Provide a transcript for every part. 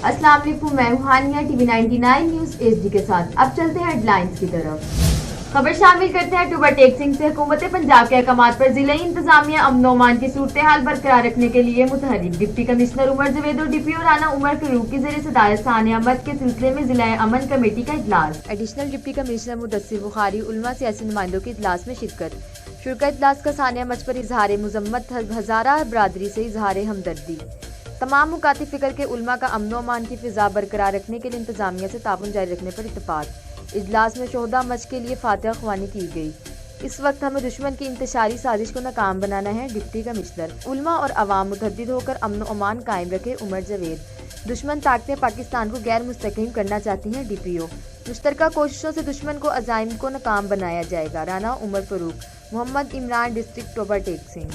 अस्सलाम वालेकुम, मैं हूं हानिया टीवी 99 न्यूज एचडी के साथ। अब चलते हैं हेडलाइंस की तरफ। खबर शामिल करते हैं टूबर टेक सिंह से। हुकूमत पंजाब के अहकाम पर जिले इंतजामिया अमन अमान की सूरत हाल बरकरार रखने के लिए मुतहरिक। डिप्टी कमिश्नर उमर जवेद और डीपीओ राना उमर फरूक की ज़रिए सदारत सानिया अहमद के सिलसिले में जिला अमन कमेटी का इजलास। Additional deputy commissioner Mudassir Bukhari उलमा सियासी नुमाइंदों के इजलास में शुरकत इजलास का सानिया मच पर इजहार मुजम्मत, हजारा बरादरी से इजहार हमदर्दी। तमाम मुकातिब फिक्र के उलमा का अमन अमान की फिजा बरकरार रखने के लिए इंतजामिया से ताउन जारी रखने पर इत्तेफाक। इजलास में शोहदा मच के लिए फातिहा ख्वानी की गई। इस वक्त हमें दुश्मन की इंतशारी साजिश को नाकाम बनाना है। डिप्टी कमिश्नर उलमा और अवाम मुतहद्दिद होकर अमन अमान कायम रखे। उमर जवेद। दुश्मन ताकतें पाकिस्तान को गैर मुस्तकीम करना चाहती हैं। डीपीओ। मुश्तरका कोशिशों से दुश्मन को अज़ाइम को नाकाम बनाया जाएगा। राना उमर फरूक। मोहम्मद इमरान, डिस्ट्रिक्ट टोबर टेक सिंह।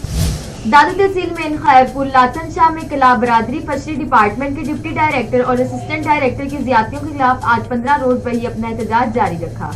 दादू तहसील में खैरपुर लातन शाह में कला बरादरी फशरी डिपार्टमेंट के डिप्टी डायरेक्टर और असिस्टेंट डायरेक्टर की ज़्यादतियों के खिलाफ आज 15 रोज वही अपना एहतजाज जारी रखा।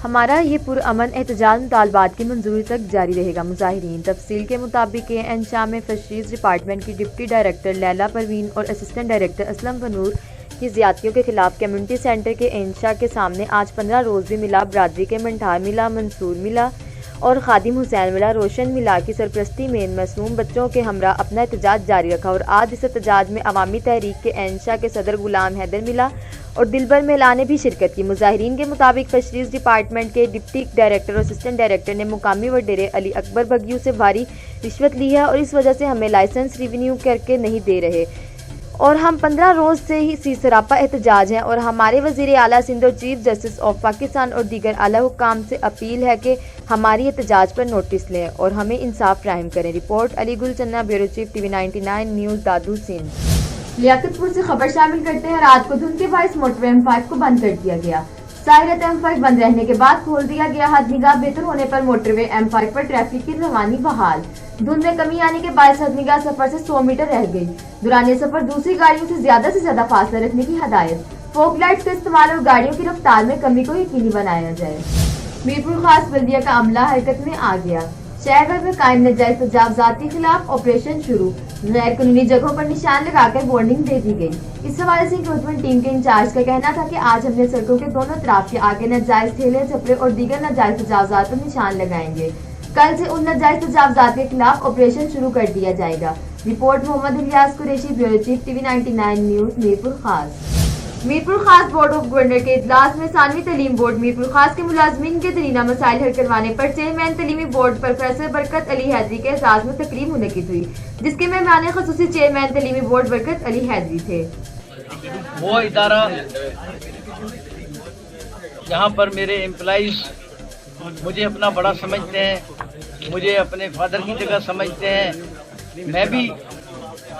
हमारा ये पुरअमन एहतजाज मुतालबात की मंजूरी तक जारी रहेगा। मुजाहिरीन। तफसील के मुताबिक एन शाह में फिशरीज डिपार्टमेंट की डिप्टी डायरेक्टर लैला परवीन और असिस्टेंट डायरेक्टर असलम बनूर की ज़्यादतियों के खिलाफ कम्युनिटी सेंटर के एन शाह के सामने आज 15 रोज भी मिला बरादरी के मंठार मिला, मंसूर मिला और खादिम हुसैन मिला रोशन मिला की सरपरस्ती में मासूम बच्चों के हमरा अपना एहतजाज जारी रखा। और आज इस एहतजाज में अवामी तहरीक के एन शाह के सदर गुलाम हैदर मिला और दिलबर मेला ने भी शिरकत की। मुजाहिरीन के मुताबिक फिशरीज डिपार्टमेंट के डिप्टी डायरेक्टर और असिस्टेंट डायरेक्टर ने मुकामी वडेरे अली अकबर बगियों से भारी रिश्वत ली है और इस वजह से हमें लाइसेंस रिन्यू करके नहीं दे रहे और हम 15 रोज से ही सरापा एहतजाज हैं और हमारे वज़ीर आला सिंध और चीफ जस्टिस ऑफ पाकिस्तान और दीगर आला हुक्काम से अपील है कि हमारी एहतजाज पर नोटिस लें और हमें इंसाफ फराहम करें। रिपोर्ट अली गुल चन्ना, ब्यूरो चीफ टीवी 99 न्यूज़, दादू सिंध। लियाकतपुर से खबर शामिल करते हैं। रात को धुंध के बायस मोटरवे M5 को बंद कर दिया गया। सायरत M5 बंद रहने के बाद खोल दिया गया। हद निगाह बेहतर होने पर मोटरवे M5 पर ट्रैफिक की रवानी बहाल। धुंध में कमी आने के बायस हद निगाह सफर से 100 मीटर रह गई। दुराने सफर दूसरी गाड़ियों से ज्यादा फासला रखने की हदायत। फोक लाइट्स का इस्तेमाल और गाड़ियों की रफ्तार में कमी को यकीनी बनाया जाए। मीरपुर खास बल्दिया का अमला हरकत में आ गया। शहर भर में कायम नाजायज तजावुज़ात के खिलाफ ऑपरेशन शुरू। गैर कानूनी जगहों पर निशान लगाकर वार्निंग दे दी गई। इस हवाले से इंक्रोचमेंट टीम के इंचार्ज का कहना था कि आज हमने सड़कों के दोनों तरफ के आगे नाजायज ठेले, छपरे और दीगर नाजायज तजावुज़ात पर निशान लगाएंगे। कल से उन नाजायज तजावुज़ात के खिलाफ ऑपरेशन शुरू कर दिया जाएगा। Report Mohammad Ilyas Qureshi, bureau chief TV 99 news, Mirpur Khas. Mirpur खास बोर्ड ऑफ गवर्नर के इजलास में सानवी तलीम बोर्ड मीरपुर खास के मुलाजमीन के दरीना मसाइल हल करवाने पर chairman तलीमी board professor Barkat Ali Hydari के एजाज में तकरीब मुनक़िद हुई, जिसके मेहमान ख़ुसूसी चेयरमैन तलीमी बोर्ड बरकत अली हैदरी थे। वो इदारा जहाँ पर मेरे एम्प्लॉइज मुझे अपना बड़ा समझते हैं, मुझे अपने फादर की जगह समझते हैं, मैं भी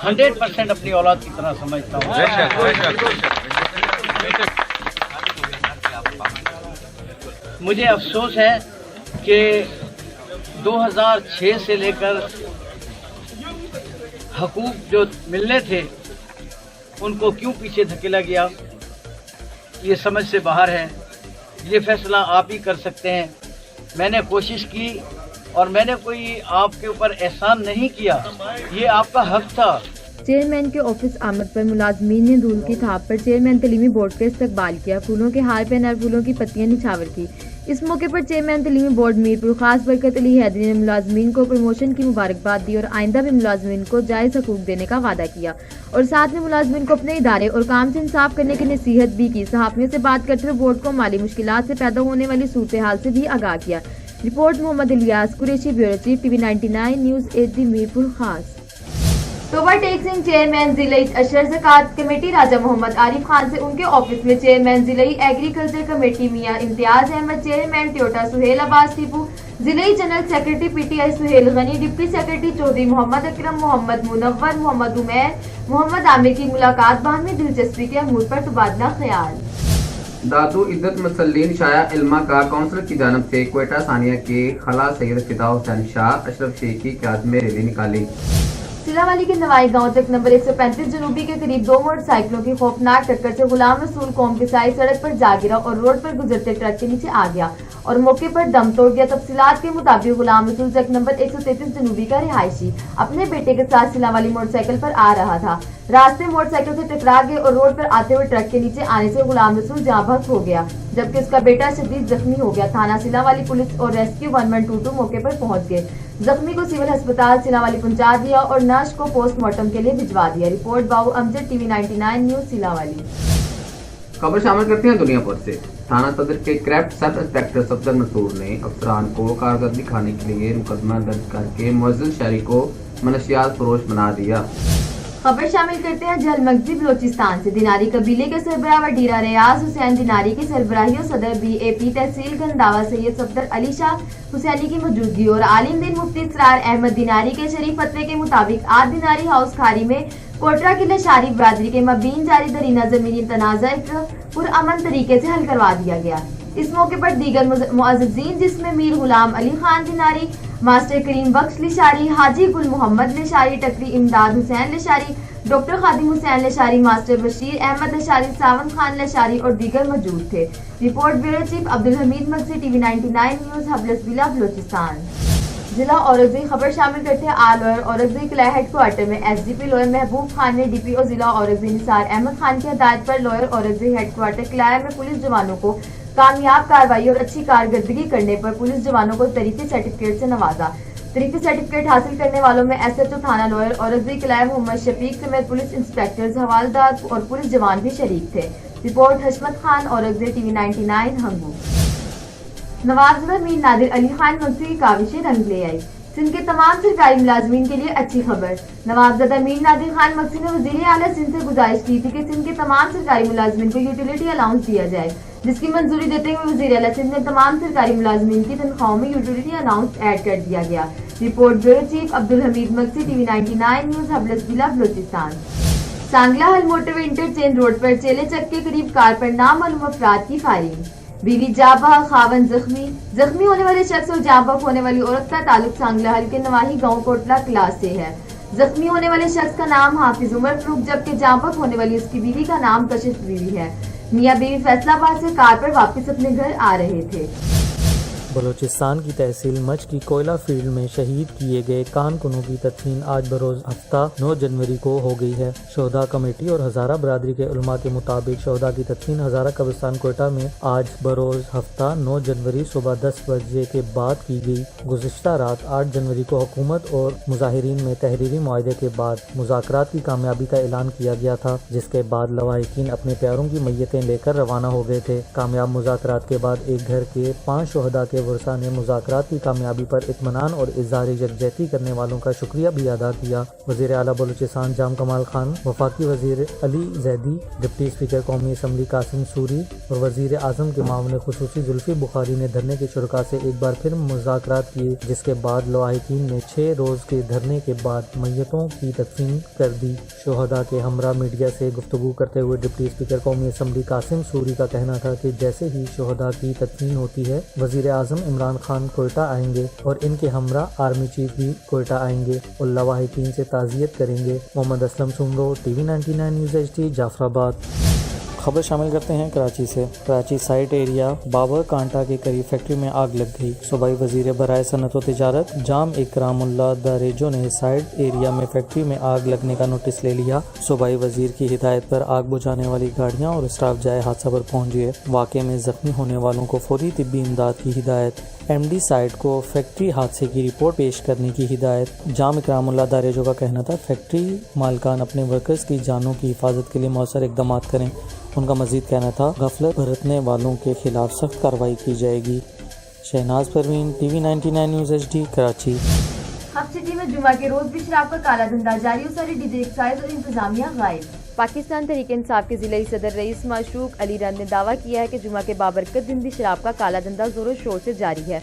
100% अपनी औलाद की तरह समझता हूँ। मुझे अफसोस है कि 2006 से लेकर हकूक जो मिलने थे उनको क्यों पीछे धकेला गया, ये समझ से बाहर है। ये फैसला आप ही कर सकते हैं। मैंने कोशिश की और मैंने कोई आपके ऊपर एहसान नहीं किया, ये आपका हक था। चेयरमैन के ऑफिस आमद पर मुलाजमीन ने धूल की थाप पर चेयरमैन तलीमी बोर्ड का इस्तकबाल किया। फूलों के हार पहना और फूलों की पत्तियां निछावर की। इस मौके पर चेयरमैन तलीमी बोर्ड मीरपुर खास बरकत अली हैदरी ने मुलाजमीन को प्रमोशन की मुबारकबाद दी और आइंदा भी मुलाजमीन को जायज़ हकूक देने का वादा किया और साथ में मुलाजमीन को अपने इदारे और काम से इंसाफ करने की नसीहत भी की। सहाफ़ियों से बात करते हुए बोर्ड को माली मुश्किलात से पैदा होने वाली सूरत हाल से भी आगाह किया। Report Mohammad Ilyas Qureshi, bureau chief TV 99 news, HD Mirpur Khas. Over taxing chairman जिले अशर ज़कात कमेटी राजा मोहम्मद आरिफ खान से उनके ऑफिस में चेयरमैन जिले agriculture committee Mian Imtiaz Ahmad, chairman Toyota Sohail Abbas Tipu, जिले general secretary PTI Sohail Ghani, deputy secretary Chaudhry Mohammad Akram, Mohammad Munawwar, Mohammad Umair, Mohammad Aamir की मुलाकात बाद में दिलचस्पी के अमूर पर तबादला ख्याल। दादू इज्जत मसल्लीन शाया इल्मा का काउंसिल की जानब से क्वेटा सानिया के खला सैयद फिदा हुसैन शाह अशरफ शेख की क़यादत में रैली निकाली। सिलावाली के नवाई गांव तक नंबर 135 जनूबी के करीब दो मोटरसाइकिलों की खौफनाक टक्कर से गुलाम रसूल कौम के साई सड़क पर जा गिरा और रोड पर गुजरते ट्रक के नीचे आ गया और मौके पर दम तोड़ गया। तफसीलात के मुताबिक गुलाम रसूल चक नंबर 133 जनूबी का रिहायशी अपने बेटे के साथ सिलावाली मोटरसाइकिल पर आ रहा था। रास्ते मोटरसाइकिल से टकरा गए और रोड पर आते हुए ट्रक के नीचे आने से गुलाम रसूल जाँ बहक हो गया, जबकि उसका बेटा शदीद जख्मी हो गया। थाना सिलावाली पुलिस और रेस्क्यू 1122 मौके पर पहुंच गए। जख्मी को सिविल अस्पताल सिलावाली पहुंचा दिया और नर्स को पोस्टमार्टम के लिए भिजवा दिया। रिपोर्ट बाबू अमजद, टीवी 99 न्यूज सिलावाली। खबर शामिल करते हैं दुनिया भर से। थाना सदर के क्रैफ्ट सब इंस्पेक्टर सफदर मंसूर ने अफसरान को कारकर्दगी दिखाने के लिए मुकदमा दर्ज करके मुअज्जिल शहरी को मनशियात फरोश बना दिया। खबर शामिल करते हैं जलमगजी बलोचिस्तान से। दिनारी कबीले के सरबराह वडीरा रियाज हुसैन दिनारी की सरबराही और सदर BAP तहसील गंदावा सैयद सफदर अली शाह हुसैनी की मौजूदगी और आलिम दिन मुफ्ती इसरार अहमद दिनारी के शरीफ फतवे के मुताबिक आज दिनारी हाउस खारी में कोटरा की लशारी बरादरी के मबीन जारी दरीना जमीनी तनाज़ा पुरअमन तरीके से हल करवा दिया गया। इस मौके पर दीगर मुअज़्ज़िज़ीन जिसमें मीर गुलाम अली खान दिनारी, मास्टर करीम बख्श लिशारी, हाजी गुल मोहम्मद लिशारी, टकरी इमदाद हुसैन लिशारी, डॉक्टर खादिम हुसैन लिशारी, मास्टर बशीर अहमद लिशारी, सावन खान लिशारी और दीगर मौजूद थे। Report bureau chief Abdul Hameed Maksi, TV 99 news, हबलस बिला बलोचिस्तान। जिला औरंगजेब खबर शामिल करते हैं आल और औरंगजेब किला हेडक्वार्टर में SDP लॉयर महबूब खान ने DPO जिला औरंगजेब निसार अहमद खान की हदायत पर लॉयर औरंगजेब हेडक्वार्टर किलाया में पुलिस जवानों को कामयाब कार्रवाई और अच्छी कारकर्दगी करने पर पुलिस जवानों को तरीफी सर्टिफिकेट से नवाजा। तरीफी सर्टिफिकेट हासिल करने वालों में SHO थाना लॉयर औरंगजेब किलाया मोहम्मद शफीक समेत पुलिस इंस्पेक्टर्स, हवालदार और पुलिस जवान भी शरीक थे। Report Hashmat Khan, Aurangzeb, TV 99 Hangu. नवाब मीर नादिर अली खान मक्सी की काविशें रंग ले आई। सिंध के तमाम सरकारी मुलाजमीन के लिए अच्छी खबर। नवाबज़दा मीर नादिर खान मक्सी ने वज़ीर आला सिंध से गुजारिश की थी कि सिंध के तमाम सरकारी मुलाजमीन को यूटिलिटी अलाउंस दिया जाए, जिसकी मंजूरी देते हुए वज़ीर आला सिंध ने तमाम सरकारी मुलाजमीन की तनख्वाहों में यूटिलिटी अलाउंस ऐड कर दिया गया। Report bureau chief Abdul Hameed Maksi, TV 99 news, हबलस बिला बलोचिस्तान। सांगला हल मोटरवे इंटरचेंज रोड पर चेले चक के करीब कार पर नामालूम अफराद की फायरिंग। बीवी जाबा, खावन जख्मी होने वाले शख्स और जाबा होने वाली औरत का ताल्लुक सांगला हल के नवाही गांव कोटला क्लास से है। जख्मी होने वाले शख्स का नाम हाफिज उमर फरूक, जबकि जाबा होने वाली उसकी बीवी का नाम कशिश बीवी है। मियां बीवी फैसलाबाद से कार पर वापस अपने घर आ रहे थे। बलूचिस्तान की तहसील मच की कोयला फील्ड में शहीद किए गए कारकुनों की तदफीन आज बरोज हफ्ता 9 जनवरी को हो गई है। शोहदा कमेटी और हज़ारा बरादरी के उलमा के मुताबिक शोहदा की तदफीन हज़ारा कब्रिस्तान कोयटा में आज बरोज हफ्ता 9 जनवरी सुबह 10 बजे के बाद की गई। गुज़िश्ता रात 8 जनवरी को हुकूमत और मुजाहिरीन में तहरीरी मुआहदे के बाद मुज़ाकरात की कामयाबी का ऐलान किया गया था, जिसके बाद लवाहिकीन अपने प्यारों की मैयतें लेकर रवाना हो गए थे। कामयाब मुज़ाकरात के बाद एक घर के 5 शोहदा के वर्सा ने मुज़ाकरात की कामयाबी पर इत्मीनान और इज़हार यकजहती करने वालों का शुक्रिया भी अदा किया। वज़ीर आला बलूचिस्तान जाम कमाल खान, वफाकी वज़ीर अली जैदी, डिप्टी स्पीकर कौमी असम्बली कासिम सूरी और वज़ीर आज़म के मामले खुसूसी जुल्फ़ी बुखारी ने धरने के शुरका से एक बार फिर मुज़ाकरात किए, जिसके बाद लवाहिकीन ने 6 रोज़ के धरने के बाद मैयतों की तदफीन कर दी। शोहदा के हमरा मीडिया से गुफ्तगू करते हुए डिप्टी स्पीकर कौमी असम्बली कासिम सूरी का कहना था कि जैसे ही शोहदा की तदफीन होती है वज़ीर आज़म इमरान खान कोयटा आएंगे और इनके हमरा आर्मी चीफ भी कोयटा आएंगे और लवाहिकीन से ताज़ियत करेंगे। Mohammad Aslam Soomro, TV 99 news HD, Jafarabad. खबर शामिल करते हैं कराची से। कराची साइट एरिया बाबर कांटा के करीब फैक्ट्री में आग लग गई। सूबाई वजीर बराए सनत व तिजारत जाम इकरामुल्लाह दारेजो ने साइट एरिया में फैक्ट्री में आग लगने का नोटिस ले लिया। सूबाई वजीर की हिदायत पर आग बुझाने वाली गाड़ियां और स्टाफ जाए हादसा पर पहुंच गए। वाक़े में जख्मी होने वालों को फौरी तिब्बी इमदाद की हिदायत। MD साइट को फैक्ट्री हादसे की रिपोर्ट पेश करने की हिदायत। जाम इकरामुल्लाह दारेजो का कहना था फैक्ट्री मालकान अपने वर्कर्स की जानों की हिफाजत के लिए मौसर इकदाम करें। उनका मजीद कहना था गफलत बरतने वालों के खिलाफ सख्त कार्रवाई की जाएगी। Shahnaz Parveen, TV 99 news HD, Karachi. Hub city में जुमा के रोज भी शराब का काला धंधा जारी, और सारी डीजे एक्साइज और इंतजामिया गायब। पाकिस्तान तहरीक इंसाफ के जिले सदर रईस माशूक अली रन ने दावा किया है कि जुमा के बाबरकत दिन भी शराब का काला धंधा जोरों शोर से जारी है।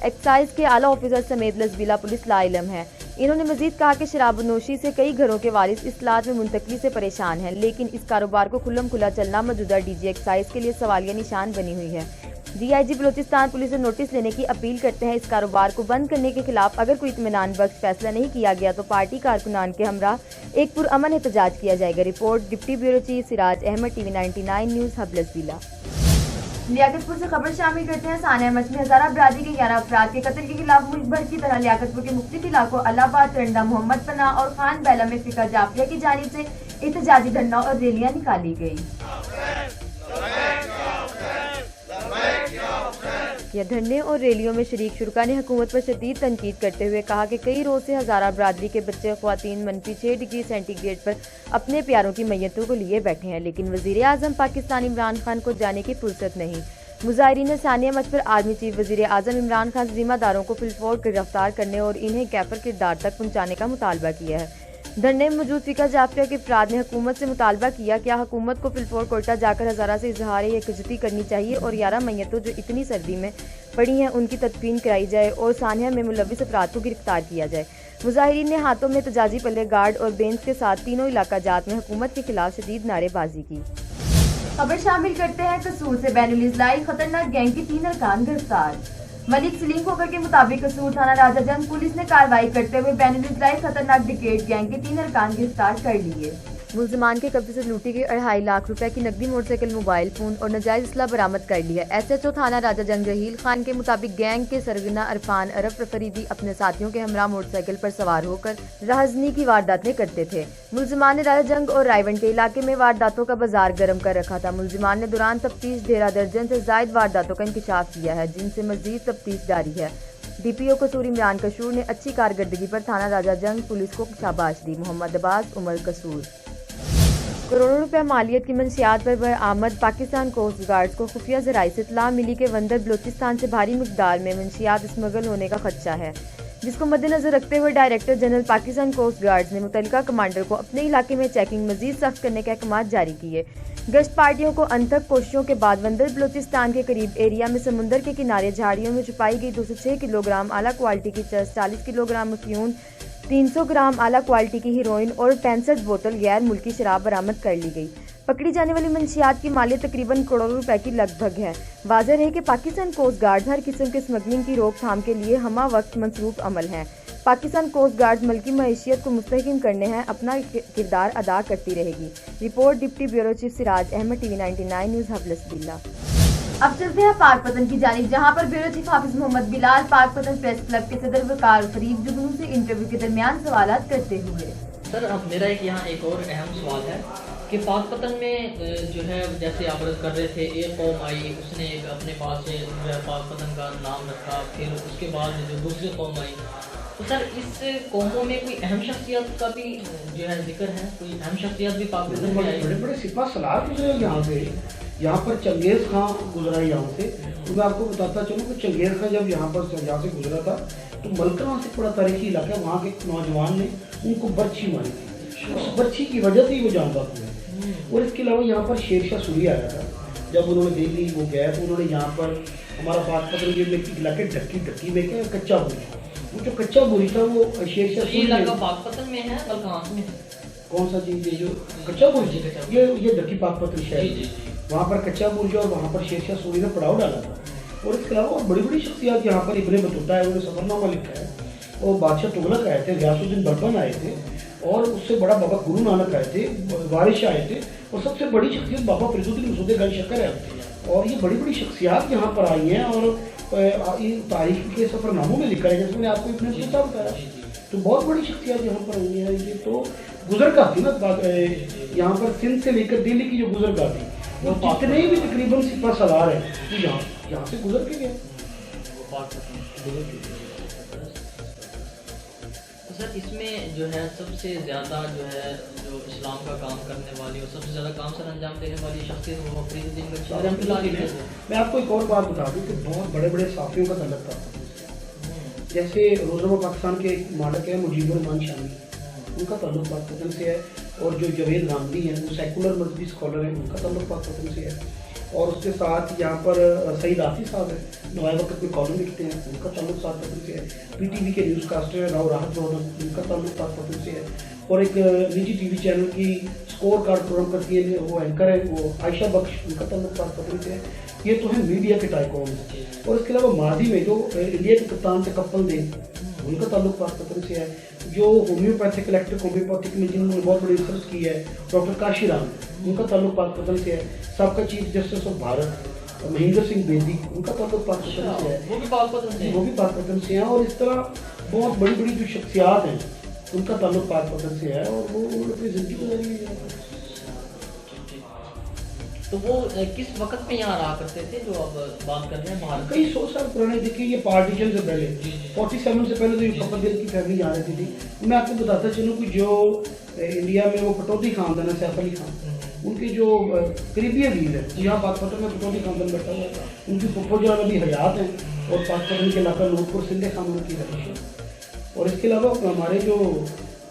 एक्साइज के आला ऑफिसर समेत लजबीला पुलिस लाइलम है। इन्होंने मजीद कहा कि शराबनोशी से कई घरों के वारिस इस्लात में मुंतकली से परेशान हैं, लेकिन इस कारोबार को खुल्लम खुला चलना मौजूदा डीजी एक्साइज के लिए सवालिया निशान बनी हुई है। DIG बलोचिस्तान पुलिस से नोटिस लेने की अपील करते हैं। इस कारोबार को बंद करने के खिलाफ अगर कोई इत्मीनान बख्श फैसला नहीं किया गया तो पार्टी कारकुनान के हमरा एक पुरअमन एहतजाज किया जाएगा। Report deputy bureau chief Siraj Ahmad, TV 99 news, Hub Lasbela. Liaquatpur से खबर शामिल करते हैं। सानिया मच में हजारा बरादरी के 11 अफराद के कत्ल के खिलाफ मुल्क भर की तरह लियाकतपुर के मुख्तलिफ इलाकों अलाहाबाद, टरंडा, मोहम्मद पनाह और खान बैला में फिका जाफरिया की जानिब से एहतजाजी धरना और रैलियां निकाली गई। यह धरने और रैलियों में शरीक शुरका ने हुकूमत पर शदीद तनकीद करते हुए कहा कि कई रोज से हजारा बरादरी के बच्चे ख्वातीन -6 डिग्री सेंटीग्रेड पर अपने प्यारों की मैयतों को लिए बैठे हैं, लेकिन वजीर आजम पाकिस्तान इमरान खान को जाने की फुर्सत नहीं। मुजाहिरीन ने सानिया मच पर आर्मी चीफ वजीर आजम इमरान खान से जिम्मेदारों को फिलफौर गिरफ्तार करने और इन्हें कैफर किरदार तक पहुँचाने का मुतालबा किया है। धरने में मौजूद फिका जाफरिया के अफराद ने हुकूमत से मुतालबा किया कि हुकूमत को फिलफौर कोयटा जाकर हजारा से इजहार यकजहती करनी चाहिए और 11 मैयतों जो इतनी सर्दी में पड़ी हैं उनकी तदफीन कराई जाए और सानिया में मुलविस अफराद को गिरफ्तार किया जाए। मुजाहिरीन ने हाथों में तजाजी पल्ले गार्ड और बेंच के साथ तीनों इलाका जात में हुकूमत के खिलाफ शदीद नारेबाजी की। खबर शामिल करते हैं। कसूर से बैनुल इजलाई खतरनाक गैंग के 3 अरकान गिरफ्तार। मलिक सलीम खोकर के मुताबिक कसूर थाना राजा जंग पुलिस ने कार्रवाई करते हुए बैनुल इजलाई खतरनाक डिकेट गैंग के 3 अरकान गिरफ्तार कर लिए। मुलजमान के कब्जे से लूटी गई 2.5 लाख रुपए की नकदी, मोटरसाइकिल, मोबाइल फोन और नाजायज असला बरामद कर लिया। SHO थाना राजा जंग रहील खान के मुताबिक गैंग के सरगना अरफान अरफ फरीदी अपने साथियों के हमरा मोटरसाइकिल पर सवार होकर राहजनी की वारदातें करते थे। मुलजमान ने राजा जंग और रायवन के इलाके में वारदातों का बाजार गर्म कर रखा था। मुलजमान ने दौरान तफ्तीश 1.5 दर्जन से जायद वारदातों का इंकशाफ किया है, जिनसे मजीद तफ्तीश जारी है। DPO कसूर इमरान कसूर ने अच्छी कारकर्दगी पर थाना राजा जंग पुलिस को शाबाश दी। मोहम्मद अब्बास उमर कसूर। करोड़ों रुपए मालियत की मंशियात पर बरामद पाकिस्तान कोस्ट गार्ड को खुफिया जराये से इत्तला मिली के वंदर बलोचिस्तान से भारी मिकदार में मंशियात स्मगल होने का खदशा है, जिसको मद्देनजर रखते हुए director general Pakistan coast guard ने मुतल्लिका कमांडर को अपने इलाके में चेकिंग मजीद सख्त करने के अहकाम जारी किए। गश्त पार्टियों को अनथक कोशिशों के बाद वंदर बलोचिस्तान के करीब एरिया में समुंदर के किनारे झाड़ियों में छुपाई गई 206 किलोग्राम आला क्वालिटी की चरस, 40 किलोग्राम अफ्यून, 300 ग्राम आला क्वालिटी की हीरोइन और 65 बोतल गैर मुल्की शराब बरामद कर ली गई। पकड़ी जाने वाली मंशियात की मालियत तकरीबन करोड़ों रुपए की लगभग है। वाज़ेह है कि पाकिस्तान कोस्ट गार्ड हर किस्म के स्मगलिंग की रोकथाम के लिए हमा वक्त मंसूब अमल है। पाकिस्तान कोस्ट गार्ड मुल्की मईशियत को मुस्तहकम करने हैं अपना किरदार अदा करती रहेगी। Report deputy bureau chief Siraj Ahmad, TV 99 news, Hub Lasbela. अब चलते हैं पाकपतन की जानिब, जहां पर bureau chief Hafiz Mohammad Bilal Pakpattan press club के सदर वकार फरीब जुगनू से इंटरव्यू के दरमियान सवालात करते हुए। सर, अब मेरा एक यहाँ एक और अहम सवाल है कि पाकपतन में जो है जैसे आप अर्ज़ कर रहे थे, एक कौम आई, उसने अपने पास से जो है पाकपतन का नाम रखा, फिर उसके बाद जो दूसरी कौम आई, तो सर इस कौमों में कोई अहम शख्सियत का भी जो है जिक्र है? कोई अहम शख्सियत भी पाकपतन में आई? बड़े बड़े सिपा सलार गुजरे यहाँ पे। यहाँ पर चंगेज़ खां गुजरा है यहाँ से। तो मैं आपको बताता चलूँ कि चंगेज़ खां जब यहाँ से गुजरा था तो मलकना से बड़ा तारीखी इलाका, वहाँ के एक नौजवान ने उनको बर्छी मारी थी। उस बर्छी की वजह से ही वो जान बात हुए। और इसके अलावा यहाँ पर शेरशाह सूरी आया था, जब उन्होंने देख ली वो गया तो उन्होंने यहाँ पर हमारा पाकपतन के इलाके ढक्की में क्या कच्चा बुरी, वो जो कच्चा बुरी था वो शेरशाह सूरी इलाका पाकपतन में है, कहाँ में? कौन सा चीज़? ये जो कच्चा बुरी, ये ढक्की पाकपतन शहर, वहाँ पर कच्चा बुर्ज और वहाँ पर शेरशाह सूरी ने पड़ाव डाला था। और इसके अलावा और बड़ी बड़ी शख्सियात यहाँ पर इब्ने बतूता है, उन्होंने सफरनामा लिखा है, और बादशाह तुगलक आए थे, गियासुद्दीन बर्बन आए थे, और उससे बड़ा बाबा गुरु नानक आए थे, वारिश आए थे, और सबसे बड़ी शख्सियत बाबा फरीदुद्दीन मसूद गंज शक्कर है। और ये बड़ी बड़ी शख्सियात यहाँ पर आई हैं और इन तारीख के सफरनामों में लिखा है, जैसे मैंने आपको इब्ने बतूता बताया। तो बहुत बड़ी शख्सियात यहाँ पर आई हैं। ये तो गुजरगाह थी ना यहाँ पर, सिंध से लेकर दिल्ली की जो गुजरगाह थी, वो जितने भी तकरीबन सिपा सलार हैं वो यहाँ से गुजर के गए। तो सर इसमें जो है सबसे ज़्यादा जो है जो इस्लाम का काम करने वाली और सबसे ज़्यादा काम सर अंजाम देने वाली शख्सियत वो फरीदुद्दीन गंज। मैं आपको एक और बात बता दूँ कि बहुत बड़े बड़े साफियों का तल्लुक था। जैसे रोज़नामा पाकिस्तान के एक माडक है मुजीबुर रहमान शामी, उनका ताल्लुक पाकपतन से है। और जो जवेद गांधी हैं वो सेकुलर मजहबी स्कॉलर हैं, उनका ताल्लुक पाकपतन से है। और उसके साथ यहाँ पर सईद आसिफ साहब हैं, नवाए वक्त में कॉलम लिखते हैं, उनका ताल्लुक पाकपतन से है। PTV के न्यूज़ कास्टर राव राहत रोहन, उनका ताल्लुक पाकपतन से है। और एक निजी TV चैनल की स्कोर कार्ड प्रोग्राम करती है वो एंकर है वो आयशा बख्श, उनका ताल्लुक पाकपतन से है। ये तो है मीडिया के टाइकॉन। और इसके अलावा माजी में जो इंडिया के कप्तान थे कपिल देव, उनका ताल्लुक पाकपतन से है। जो होम्योपैथिक इलेक्ट्रिक होम्योपैथिक में जिन्होंने बहुत बड़ी रिसर्च की है डॉक्टर काशी राम, उनका ताल्लुक पाकपतन से है। सबका chief justice of Bharat Mahendra Singh Bedi, उनका ताल्लुक पाकपतन से है, वो भी पाकपतन से वो भी पाकपतन से हैं। और इस तरह बहुत बड़ी बड़ी जो शख्सियात हैं उनका ताल्लुक पाकपतन से है और वो अपनी जिंदगी गुजारी है। तो वो किस वक्त में यहाँ रहा करते थे जो अब बात कर रहे हैं भारत? कई 100 साल पुराने, देखिए ये पार्टीशन से पहले 47 से पहले जो कपिल देव की फैमिली यहाँ रहती थी। मैं आपको बताता चलूँ कि जो इंडिया में वो पटौदी खानदान है, सैफ अली खान, उनके जो करीबी अजीज है यहाँ पाकपतन में पटौदी खानदान बैठा हुआ है। उनकी फुफो जो अभी हयात हैं और पाकपतन के इलाका नूरपुर सिंधे खानदान की रही है। और इसके अलावा हमारे जो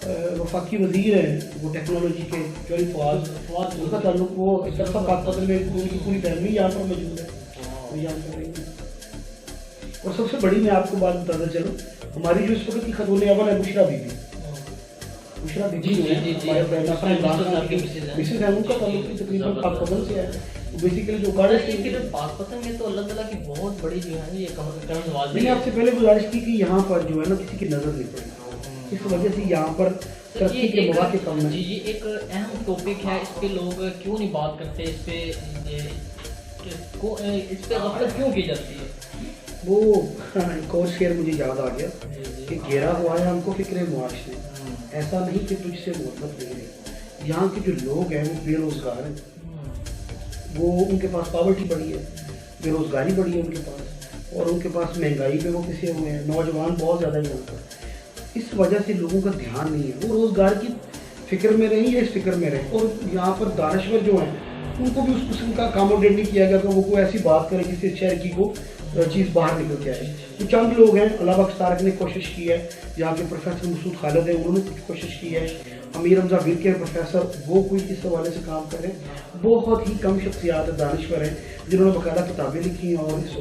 वफाकी वजीर हैं वो टेक्नोलॉजी के चौरी फवाद, उनका ताल्लुक वो एक तरफा पाकपतन में उनकी पूरी फैमिली यहाँ पर मौजूद है, वो यहाँ कर रही है। और सबसे बड़ी मैं आपको बात बताता चलूँ, हमारी जो इस वक्त की खतून अव्वल है बुशरा बीबी जो है हमारे मिसेज है, उनका ताल्लुक भी तकरीबन पाकपतन से है। बेसिकली जो पाकपतन में तो अल्लाह ताला की बहुत बड़ी जो है ये कर्म। मैंने आपसे पहले गुजारिश की कि यहाँ पर जो है ना किसी की नजर नहीं पड़ी, इस वजह से यहाँ पर तरक्की के मौके कम है। जी ये एक अहम टॉपिक है, इस पे लोग क्यों नहीं बात करते, इस पे गफलत क्यों की जाती है? वो एक और शेर मुझे याद आ गया कि घेरा हुआ है हमको फिक्र मुआश ने, ऐसा नहीं कि तुझसे मतलब नहीं है। यहाँ के जो लोग हैं वो बेरोजगार हैं, वो उनके पास पॉवर्टी बढ़ी है, बेरोजगारी बढ़ी है उनके पास, और उनके पास महंगाई पे वो पिसे हुए हैं, नौजवान बहुत ज़्यादा यहाँ पर। इस वजह से लोगों का ध्यान नहीं है, वो रोज़गार की फ़िक्र में रही या इस फिक्र में रहे। और यहाँ पर दानश्वर जो हैं उनको भी उस किस्म का अकोमोडेट नहीं किया गया कि वो कोई ऐसी बात करे जिससे शहर की को चीज़ बाहर निकल के आए। तो चंद लोग हैं, अलावा तारक ने कोशिश की है, यहाँ के प्रोफेसर मसूद खालिद है उन्होंने कुछ कोशिश की है, अमीर हमजा वीर के प्रोफेसर वो कोई इस हवाले से काम कर रहे हैं। बहुत ही कम शख्सियात दानश्वर हैं जिन्होंने बाकायदा किताबें लिखी हैं और इस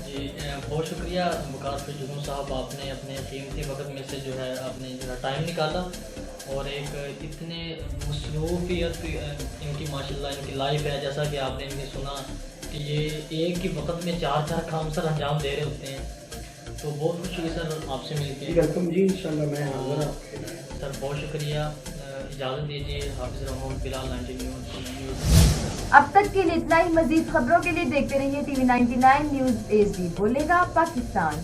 जी बहुत शुक्रिया वकार जुनून साहब, आपने अपने कीमती वक्त में से जो है आपने जो टाइम निकाला और एक इतने मसरूफियत इनकी माशाल्लाह इनकी लाइफ है, जैसा कि आपने इनकी सुना कि ये एक ही वक्त में 4 काम सर अंजाम दे रहे होते हैं। तो बहुत खुशी हुई सर आपसे मिलकर। वेलकम जी, इंशाल्लाह मैं हाज़िर हूं सर, बहुत शुक्रिया। इजाज़त दीजिए, हाफिज़ रहमान बिलाल 99 न्यूज़। अब तक के लिए इतना ही। मजीद खबरों के लिए देखते रहिए TV 99 न्यूज़ HD, बोलेगा पाकिस्तान।